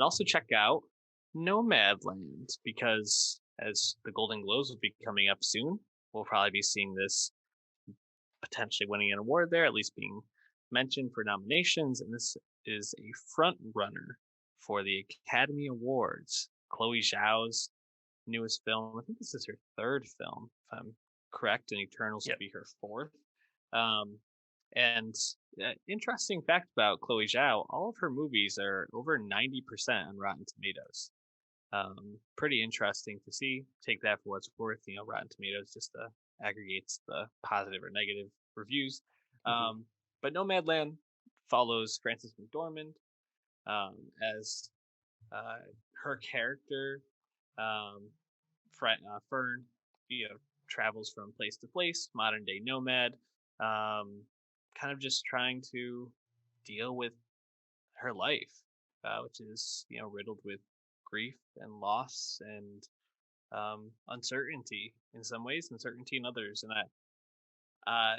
and also check out Nomadland because as the Golden Globes will be coming up soon, we'll probably be seeing this potentially winning an award there, at least being mentioned for nominations. And this is a front runner for the Academy Awards. Chloe Zhao's newest film. I think this is her third film, if I'm correct, and Eternals will Yep. be her fourth. Um, and interesting fact about Chloe Zhao: all of her movies are over 90% on Rotten Tomatoes. Pretty interesting to see. Take that for what's worth. Rotten Tomatoes just aggregates the positive or negative reviews. Hmm. But Nomadland follows Frances McDormand as uh, her character. Um, Fern, travels from place to place, modern day nomad, kind of just trying to deal with her life, which is riddled with grief and loss and uncertainty in some ways, uncertainty in others. And uh,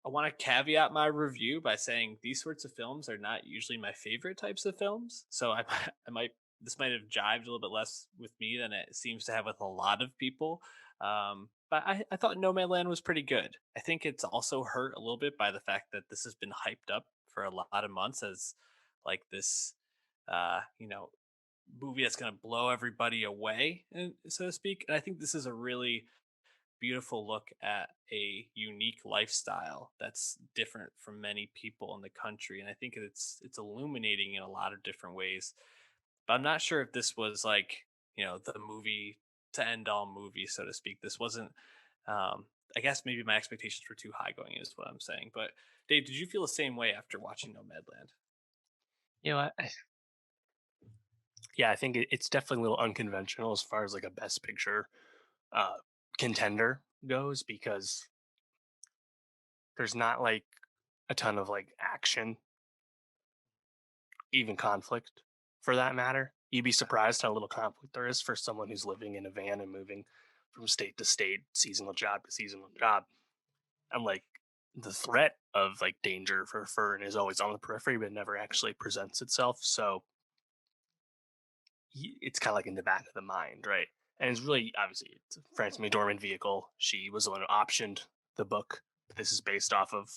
I want to caveat my review by saying these sorts of films are not usually my favorite types of films. So I might this might have jived a little bit less with me than it seems to have with a lot of people. But I thought No Man Land was pretty good. I think it's also hurt a little bit by the fact that this has been hyped up for a lot of months as like this, uh, you know, movie that's going to blow everybody away, so to speak. And I think this is a really beautiful look at a unique lifestyle that's different from many people in the country, and I think it's illuminating in a lot of different ways. But I'm not sure if this was like the movie to end all movies, so to speak. This wasn't. I guess maybe my expectations were too high going, is what I'm saying. But Dave, did you feel the same way after watching Nomadland? You know, yeah, I think it's definitely a little unconventional as far as like a best picture uh, contender goes because there's not like a ton of like action, even conflict for that matter. You'd be surprised how little conflict there is for someone who's living in a van and moving from state to state, seasonal job to seasonal job. And like the threat of like danger for Fern is always on the periphery, but never actually presents itself. So it's kind of like in the back of the mind, right? And it's really obviously it's a Frances McDormand vehicle. She was the one who optioned the book that this is based off of,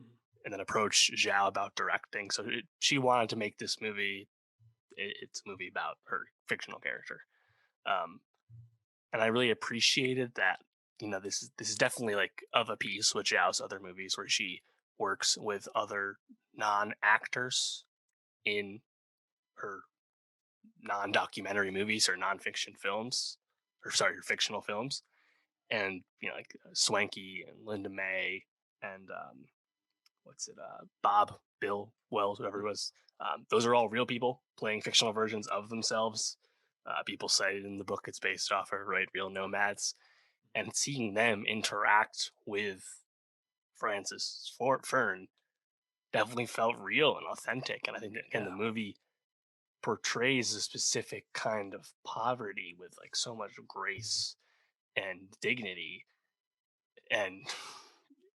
Mhm. and then approached Zhao about directing. So she wanted to make this movie. It's a movie about her fictional character, um, and I really appreciated that. This is definitely like of a piece with Zhao's other movies where she works with other non actors in her non-documentary movies or non-fiction films, or sorry, her fictional films, and like Swanky and Linda May and what's it, Bob, Bill Wells, whoever it was. Those are all real people playing fictional versions of themselves. People cited in the book it's based off of, right? Real nomads, and seeing them interact with Francis Fern definitely felt real and authentic. And I think that, again, the Yeah. movie portrays a specific kind of poverty with like so much grace and dignity, and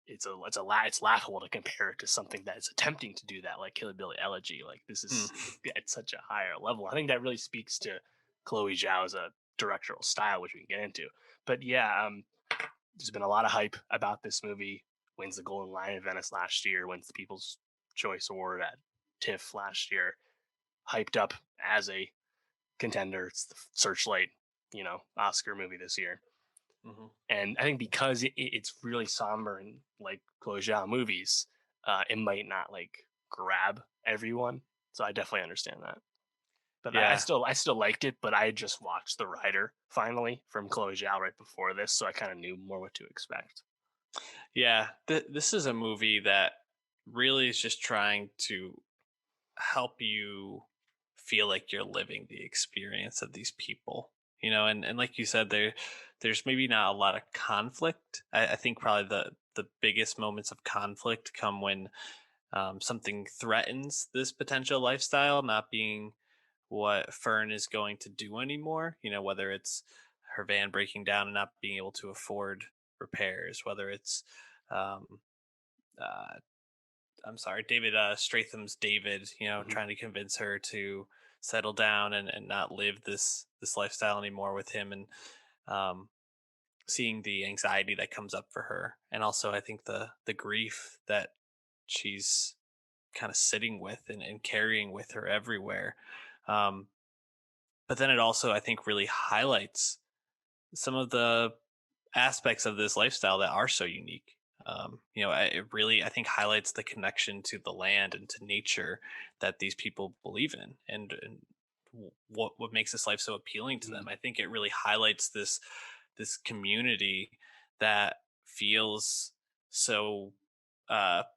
it's laughable to compare it to something that is attempting to do that, like Kill Bill Elegy. Like this Mm. is at such a higher level. I think that really speaks to Chloe Zhao's directorial style, which we can get into. But yeah, there's been a lot of hype about this movie. Wins the Golden Lion at Venice last year. Wins the People's Choice Award at TIFF last year. Hyped up as a contender. It's the Searchlight, Oscar movie this year. Hmm. And I think because it's really somber and like Chloe Zhao movies, it might not like grab everyone. So I definitely understand that. But I Yeah. still I still liked it. But I had just watched The Rider finally from Chloe Zhao right before this, so I kind of knew more what to expect. Yeah. This is a movie that really is just trying to help you feel like you're living the experience of these people. And like you said, there's maybe not a lot of conflict. I think probably the biggest moments of conflict come when something threatens this potential lifestyle not being what Fern is going to do anymore. Whether it's her van breaking down and not being able to afford repairs, whether it's um, uh, I'm sorry, David Stratham's David, Hmm. trying to convince her to settle down and not live this lifestyle anymore with him, and um, seeing the anxiety that comes up for her, and also I think the grief that she's kind of sitting with and carrying with her everywhere. Um, but then it also, I think, really highlights some of the aspects of this lifestyle that are so unique. It really, I think, highlights the connection to the land and to nature that these people believe in, and what makes this life so appealing to them. Mhm. I think it really highlights this community that feels so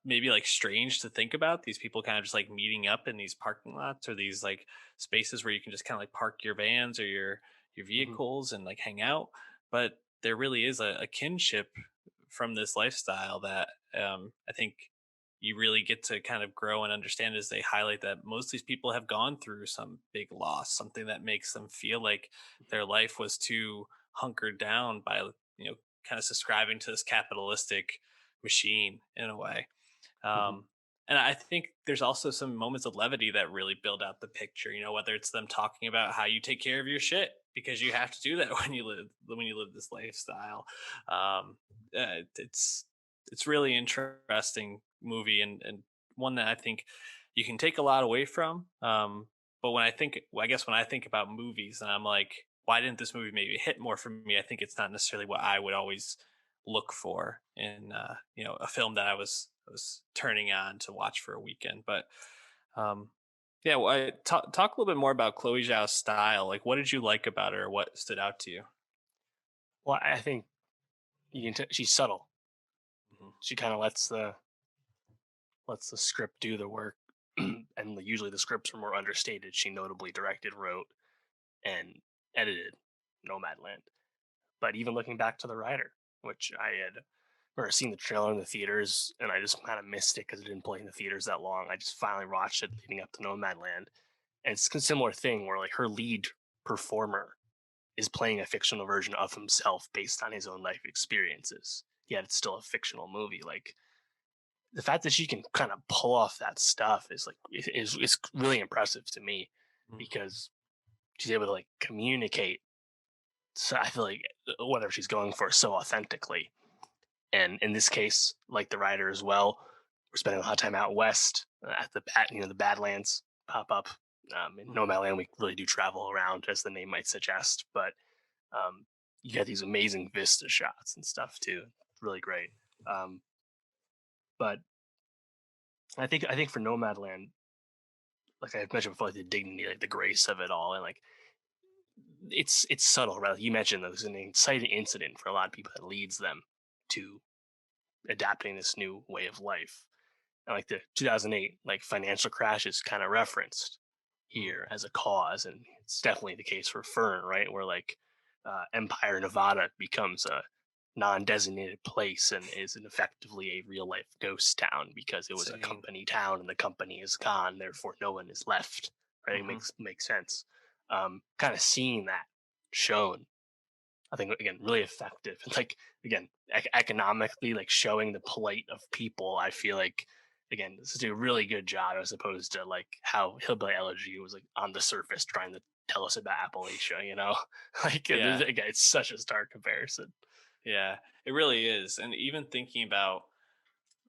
maybe like strange to think about, these people kind of just like meeting up in these parking lots or these like spaces where you can just kind of like park your vans or your Mhm. vehicles and like hang out. But there really is a kinship from this lifestyle that I think you really get to kind of grow and understand as they highlight that most of these people have gone through some big loss, something that makes them feel like their life was too hunkered down by, kind of subscribing to this capitalistic machine in a way. Mhm. um, and I think there's also some moments of levity that really build out the picture. Whether it's them talking about how you take care of your shit because you have to do that when you live this lifestyle. It's really interesting movie, and one that I think you can take a lot away from. But I guess when I think about movies, and I'm like, why didn't this movie maybe hit more for me? I think it's not necessarily what I would always look for in a film that I was turning on to watch for a weekend. But um, yeah, well, talk a little bit more about Chloe Zhao's style. Like, what did you like about her? What stood out to you? Well, I think she's subtle. Mhm. She kind of lets the script do the work, and usually the scripts are more understated. She notably directed, wrote, and edited Nomadland. But even looking back to the writer, which I had or seen the trailer in the theaters, and I just kind of missed it because it didn't play in the theaters that long. I just finally watched it leading up to Nomadland, and it's a similar thing where like her lead performer is playing a fictional version of himself based on his own life experiences. Yet it's still a fictional movie. Like the fact that she can kind of pull off that stuff is is really impressive to me Mhm. because she's able to like communicate. So I feel like whatever she's going for so authentically. And in this case, like the writer as well, we're spending a lot of time out west at the Badlands pop up. In Mhm. Nomadland, we really do travel around, as the name might suggest. But um, you get these amazing vista shots and stuff too. It's really great. Um, but I think for Nomadland, like I mentioned before, like the dignity, like the grace of it all, and like it's subtle, right? Like you mentioned there's an inciting incident for a lot of people that leads them to adapting this new way of life. And like the 2008 like financial crash is kind of referenced Mhm. here as a cause, and it's definitely the case for Fern, right? Where like Empire, Nevada becomes a non-designated place and is effectively a real life ghost town because it was a Insane. company town and the company is gone, therefore no one is left. Right? It Mhm. makes sense. Kind of seeing that shown, I think again really effective. And like again, economically, like showing the plight of people. I feel like again, this is a really good job as opposed to like how Hillbilly Elegy was like on the surface trying to tell us about Appalachia. Like Yeah. again, it's such a stark comparison. Yeah. It really is. And even thinking about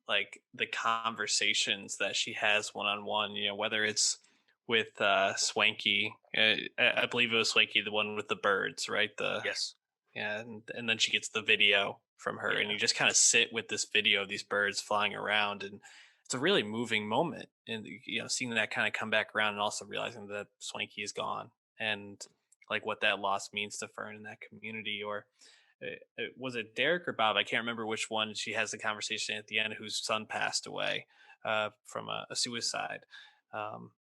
like the conversations that she has one on one, whether it's with Swanky, I believe it was Swanky, the one with the birds, right? Yes. Yeah, and then she gets the video from her, and Yeah. you just kind of sit with this video of these birds flying around, and it's a really moving moment. And seeing that kind of come back around, and also realizing that Swanky is gone, and like what that loss means to Fern in that community. Or was it Derek or Bob? I can't remember which one. She has the conversation at the end, whose son passed away from a suicide. Um,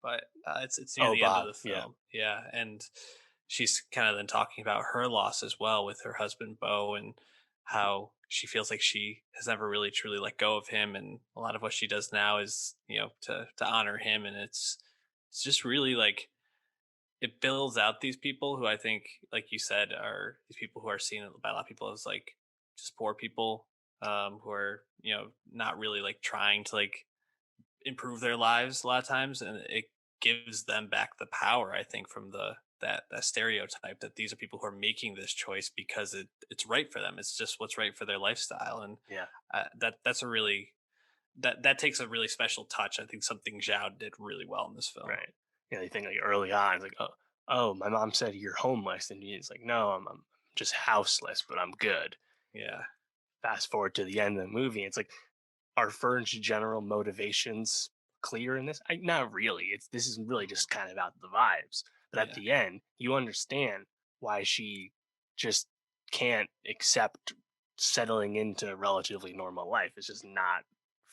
but it's near Oh, the end of Bob. the Yeah. film, yeah, and she's kind of then talking about her loss as well with her husband Bo, and how she feels like she has never really truly let go of him, and a lot of what she does now is to honor him, and it's just really like it builds out these people who I think, like you said, are these people who are seen by a lot of people as like just poor people, who are not really like trying to like improve their lives a lot of times, and it gives them back the power, I think, from that stereotype that these are people who are making this choice because it's right for them. It's just what's right for their lifestyle, and Yeah. that's a really that takes a really special touch. I think something Zhao did really well in this film. Right. Yeah, they think like early on, it's like, oh, my mom said you're homeless, and he's like, no, I'm just houseless, but I'm good. Yeah, Fast forward to the end of the movie, it's like, are Fern's general motivations clear in this? Not really. This is really just kind of about the vibes. But at yeah, the end, you understand why she just can't accept settling into relatively normal life. It's just not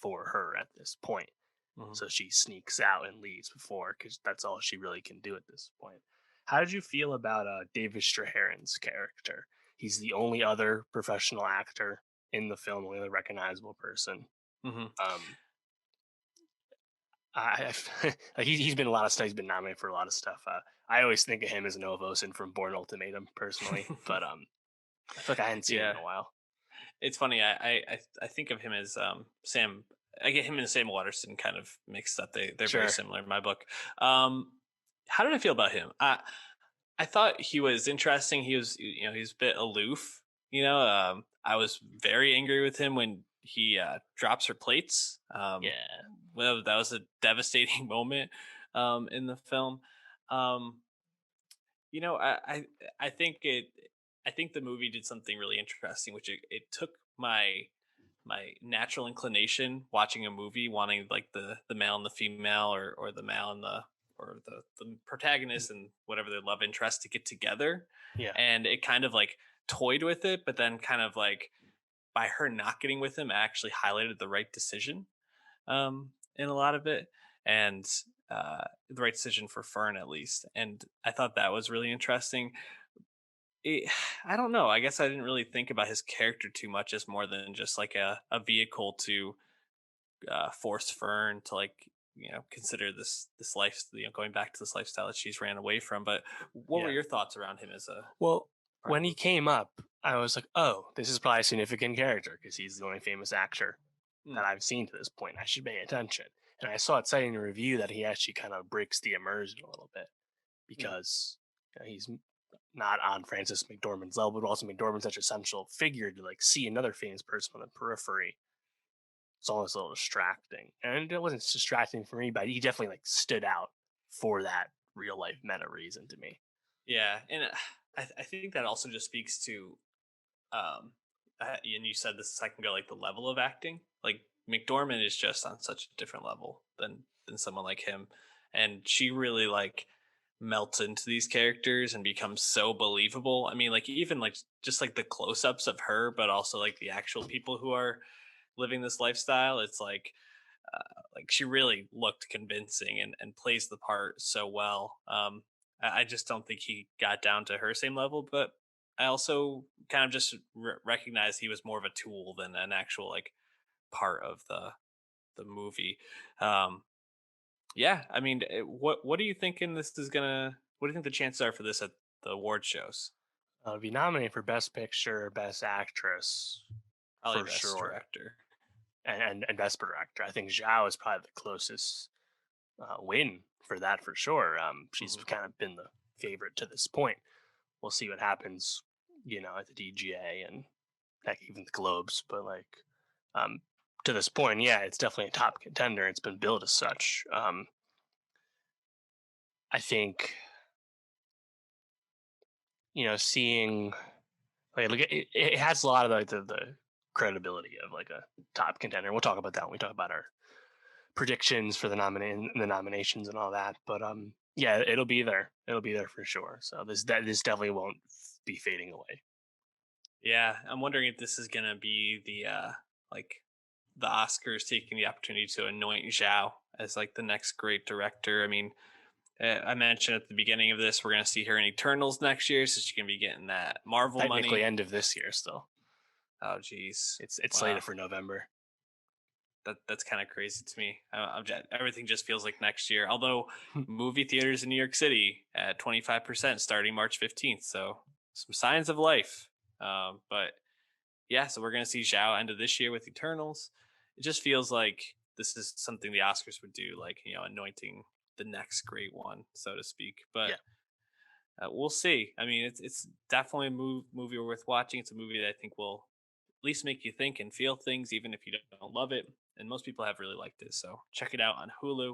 for her at this point. mhm. So she sneaks out and leaves before because that's all she really can do at this point. How did you feel about David Straharen's character? He's the only other professional actor in the film, only other recognizable person. Mhm. Um, like he's been in a lot of stuff. He's been nominated for a lot of stuff. I always think of him as Noah Vosen from Born Ultimatum, personally, but I feel like I hadn't seen him Yeah, in a while. it's funny. I think of him as Sam. I get him and Sam Waterston kind of mixed up. They're very Sure. similar in my book. Um, how did I feel about him? I thought he was interesting. He was, he's a bit aloof. I was very angry with him when he drops her plates. Yeah. Well, that was a devastating moment in the film. Um, you know, I think I think the movie did something really interesting, which it took my natural inclination watching a movie, wanting like the male and the female, or the male and the protagonist and whatever their love interest to get together, Yeah. and it kind of like toyed with it, but then kind of like by her not getting with him actually highlighted the right decision in a lot of it, and the right decision for Fern at least. And I thought that was really interesting. it, I don't know. I guess I didn't really think about his character too much as more than just like a vehicle to force Fern to like consider this life, going back to this lifestyle that she's ran away from. But what were Yeah. your thoughts around him as a Well, part of when the he movie? came up, I was like, oh, this is probably a significant character because he's the only famous actor Hmm, that I've seen to this point. I should pay attention. And I saw it citing in a review that he actually kind of breaks the immersion a little bit hmm. because he's not on Francis McDormand's level, but also McDormand's such a central figure to like see another famous person on the periphery. It's almost a little distracting. And it wasn't distracting for me, but he definitely like stood out for that real life meta reason to me. Yeah, and I think that also just speaks to and you said this a second ago, like the level of acting. Like McDormand is just on such a different level than someone like him, and she really like melts into these characters and becomes so believable. I mean, like even like just like the close-ups of her, but also like the actual people who are living this lifestyle. It's like she really looked convincing and plays the part so well. I just don't think he got down to her same level, but I also kind of just recognized he was more of a tool than an actual like part of the movie. Um, yeah, I mean, what are you thinking this is gonna? What do you think the chances are for this at the award shows? Be nominated for Best Picture, Best Actress, Probably for best sure, director. and Best Director. I think Zhao is probably the closest win for that for sure. She's Hmm. kind of been the favorite to this point. We'll see what happens, at the DGA and heck, even the Globes. But like, um, to this point, yeah, it's definitely a top contender. It's been billed as such. I think seeing like look, it has a lot of like the credibility of like a top contender. We'll talk about that when we talk about our predictions for the nominations and all that. But yeah, it'll be there. It'll be there for sure. So this definitely won't be fading away. Yeah, I'm wondering if this is gonna be the like the Oscars taking the opportunity to anoint Zhao as like the next great director. I mean, I mentioned at the beginning of this we're gonna see her in Eternals next year, so she's gonna be getting that Marvel Technically, money. end of this year still. Oh, geez, It's wow, slated for November. that's kind of crazy to me. Everything just feels like next year. Although movie theaters in New York City at 25% starting March 15th, so some signs of life. But yeah, so we're gonna see Zhao end of this year with Eternals. It just feels like this is something the Oscars would do, like anointing the next great one, so to speak. But Yeah. we'll see. I mean, it's definitely a movie worth watching. It's a movie that I think will at least make you think and feel things, even if you don't love it. And most people have really liked it. So check it out on Hulu.